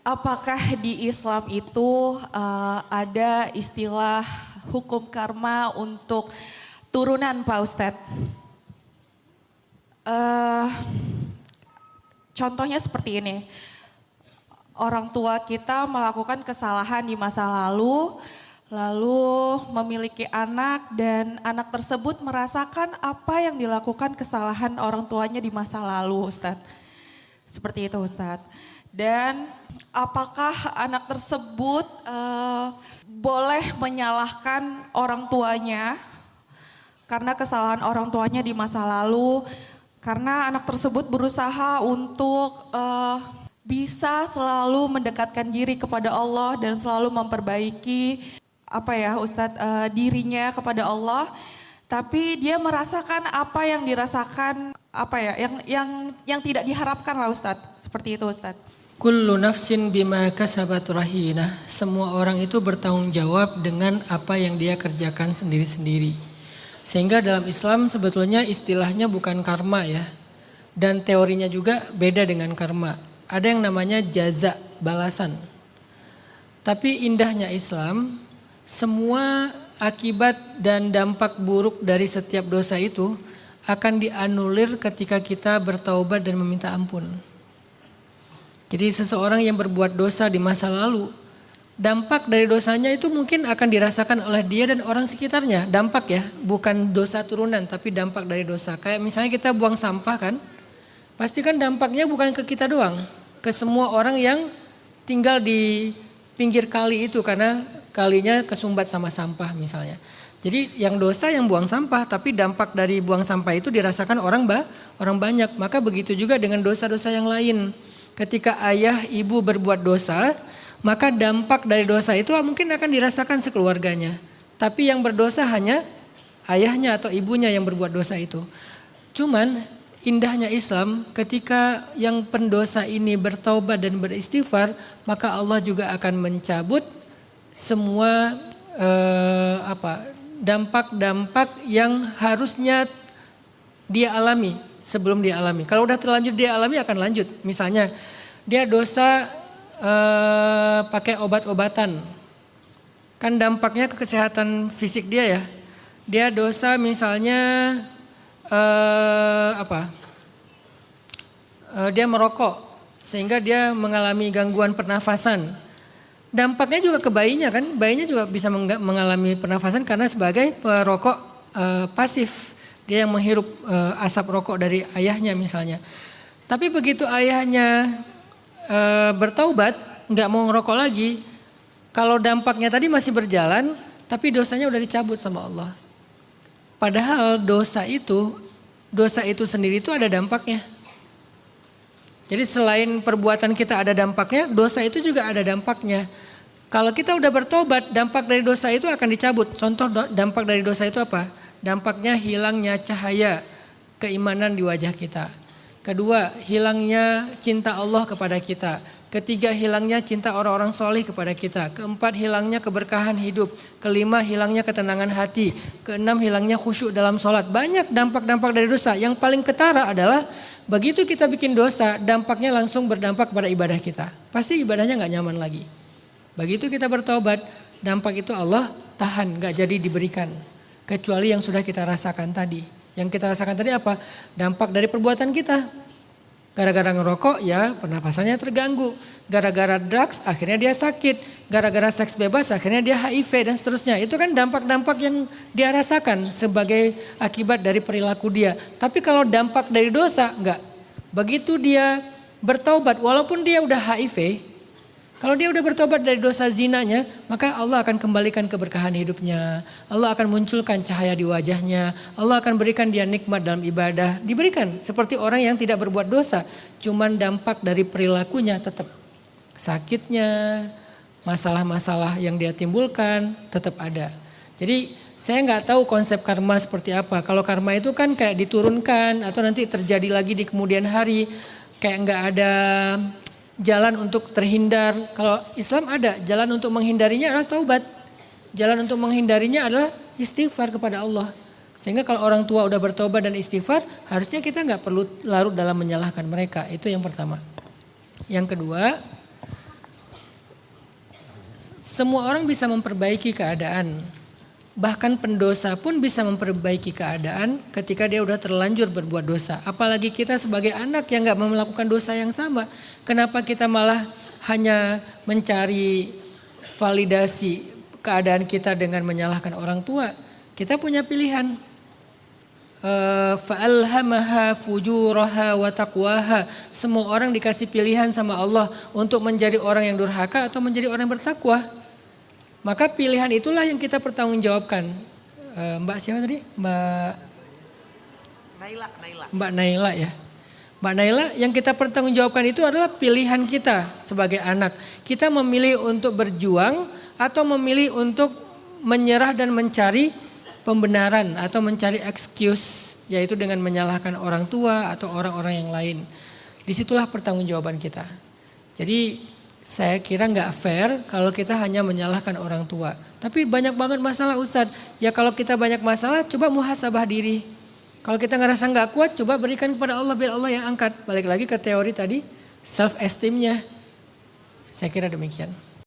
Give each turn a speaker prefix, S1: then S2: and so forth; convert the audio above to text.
S1: Apakah di Islam itu ada istilah hukum karma untuk turunan Pak Ustadz? Eh, Contohnya seperti ini, orang tua kita melakukan kesalahan di masa lalu memiliki anak dan anak tersebut merasakan apa yang dilakukan kesalahan orang tuanya di masa lalu, Ustadz. Seperti itu, Ustadz. Dan apakah anak tersebut boleh menyalahkan orang tuanya karena kesalahan orang tuanya di masa lalu, karena anak tersebut berusaha untuk bisa selalu mendekatkan diri kepada Allah dan selalu memperbaiki dirinya kepada Allah, tapi dia merasakan apa yang dirasakan yang tidak diharapkan lah Ustadz, seperti itu Ustadz.
S2: Kullu nafsin bima kasabat rahinah. Semua orang itu bertanggung jawab dengan apa yang dia kerjakan sendiri-sendiri. Sehingga dalam Islam sebetulnya istilahnya bukan karma ya. Dan teorinya juga beda dengan karma. Ada yang namanya jaza, balasan. Tapi indahnya Islam, semua akibat dan dampak buruk dari setiap dosa itu akan dianulir ketika kita bertaubat dan meminta ampun. Jadi seseorang yang berbuat dosa di masa lalu, dampak dari dosanya itu mungkin akan dirasakan oleh dia dan orang sekitarnya. Dampak ya, bukan dosa turunan tapi dampak dari dosa. Kayak misalnya kita buang sampah kan, pasti kan dampaknya bukan ke kita doang, ke semua orang yang tinggal di pinggir kali itu karena kalinya kesumbat sama sampah misalnya. Jadi yang dosa yang buang sampah, tapi dampak dari buang sampah itu dirasakan orang banyak. Maka begitu juga dengan dosa-dosa yang lain. Ketika ayah ibu berbuat dosa, maka dampak dari dosa itu mungkin akan dirasakan sekeluarganya. Tapi yang berdosa hanya ayahnya atau ibunya yang berbuat dosa itu. Cuman indahnya Islam, ketika yang pendosa ini bertaubat dan beristighfar, maka Allah juga akan mencabut semua dampak-dampak yang harusnya dia alami sebelum dia alami. Kalau udah terlanjur dia alami akan lanjut. Misalnya dia dosa pakai obat-obatan, kan dampaknya ke kesehatan fisik dia ya. Dia dosa misalnya dia merokok sehingga dia mengalami gangguan pernafasan. Dampaknya juga ke bayinya kan, bayinya juga bisa mengalami pernafasan karena sebagai perokok pasif. Dia yang menghirup asap rokok dari ayahnya misalnya. Tapi begitu ayahnya bertaubat, nggak mau ngerokok lagi, kalau dampaknya tadi masih berjalan, tapi dosanya udah dicabut sama Allah. Padahal dosa itu sendiri itu ada dampaknya. Jadi selain perbuatan kita ada dampaknya, dosa itu juga ada dampaknya. Kalau kita udah bertobat, dampak dari dosa itu akan dicabut. Contoh dampak dari dosa itu apa? Dampaknya hilangnya cahaya keimanan di wajah kita. Kedua, hilangnya cinta Allah kepada kita. Ketiga, hilangnya cinta orang-orang soleh kepada kita. Keempat, hilangnya keberkahan hidup. Kelima, hilangnya ketenangan hati. Keenam, hilangnya khusyuk dalam sholat. Banyak dampak-dampak dari dosa. Yang paling ketara adalah begitu kita bikin dosa, dampaknya langsung berdampak kepada ibadah kita. Pasti ibadahnya gak nyaman lagi. Begitu kita bertobat, dampak itu Allah tahan, gak jadi diberikan. Kecuali yang sudah kita rasakan tadi. Yang kita rasakan tadi apa? Dampak dari perbuatan kita. Gara-gara ngerokok ya pernapasannya terganggu. Gara-gara drugs akhirnya dia sakit. Gara-gara seks bebas akhirnya dia HIV dan seterusnya. Itu kan dampak-dampak yang dia rasakan sebagai akibat dari perilaku dia. Tapi kalau dampak dari dosa enggak. Begitu dia bertaubat walaupun dia udah HIV. Kalau dia udah bertobat dari dosa zinanya, maka Allah akan kembalikan keberkahan hidupnya. Allah akan munculkan cahaya di wajahnya. Allah akan berikan dia nikmat dalam ibadah. Diberikan seperti orang yang tidak berbuat dosa. Cuman dampak dari perilakunya tetap. Sakitnya, masalah-masalah yang dia timbulkan tetap ada. Jadi saya nggak tahu konsep karma seperti apa. Kalau karma itu kan kayak diturunkan atau nanti terjadi lagi di kemudian hari. Kayak nggak ada jalan untuk terhindar. Kalau Islam ada, jalan untuk menghindarinya adalah taubat. Jalan untuk menghindarinya adalah istighfar kepada Allah. Sehingga kalau orang tua udah bertobat dan istighfar, harusnya kita nggak perlu larut dalam menyalahkan mereka. Itu yang pertama. Yang kedua, semua orang bisa memperbaiki keadaan. Bahkan pendosa pun bisa memperbaiki keadaan ketika dia udah terlanjur berbuat dosa. Apalagi kita sebagai anak yang gak melakukan dosa yang sama. Kenapa kita malah hanya mencari validasi keadaan kita dengan menyalahkan orang tua? Kita punya pilihan. Fa'alhamaha fujuraha wa taqwaha. Semua orang dikasih pilihan sama Allah untuk menjadi orang yang durhaka atau menjadi orang yang bertakwa. Maka pilihan itulah yang kita pertanggungjawabkan. Mbak siapa tadi? Mbak Naila ya. Mbak Naila, yang kita pertanggungjawabkan itu adalah pilihan kita sebagai anak. Kita memilih untuk berjuang atau memilih untuk menyerah dan mencari pembenaran atau mencari excuse, yaitu dengan menyalahkan orang tua atau orang-orang yang lain. Disitulah pertanggungjawaban kita. Jadi saya kira nggak fair kalau kita hanya menyalahkan orang tua. Tapi banyak banget masalah Ustadz. Ya kalau kita banyak masalah, coba muhasabah diri. Kalau kita ngerasa nggak kuat, coba berikan kepada Allah biar Allah yang angkat. Balik lagi ke teori tadi, self esteemnya. Saya kira demikian.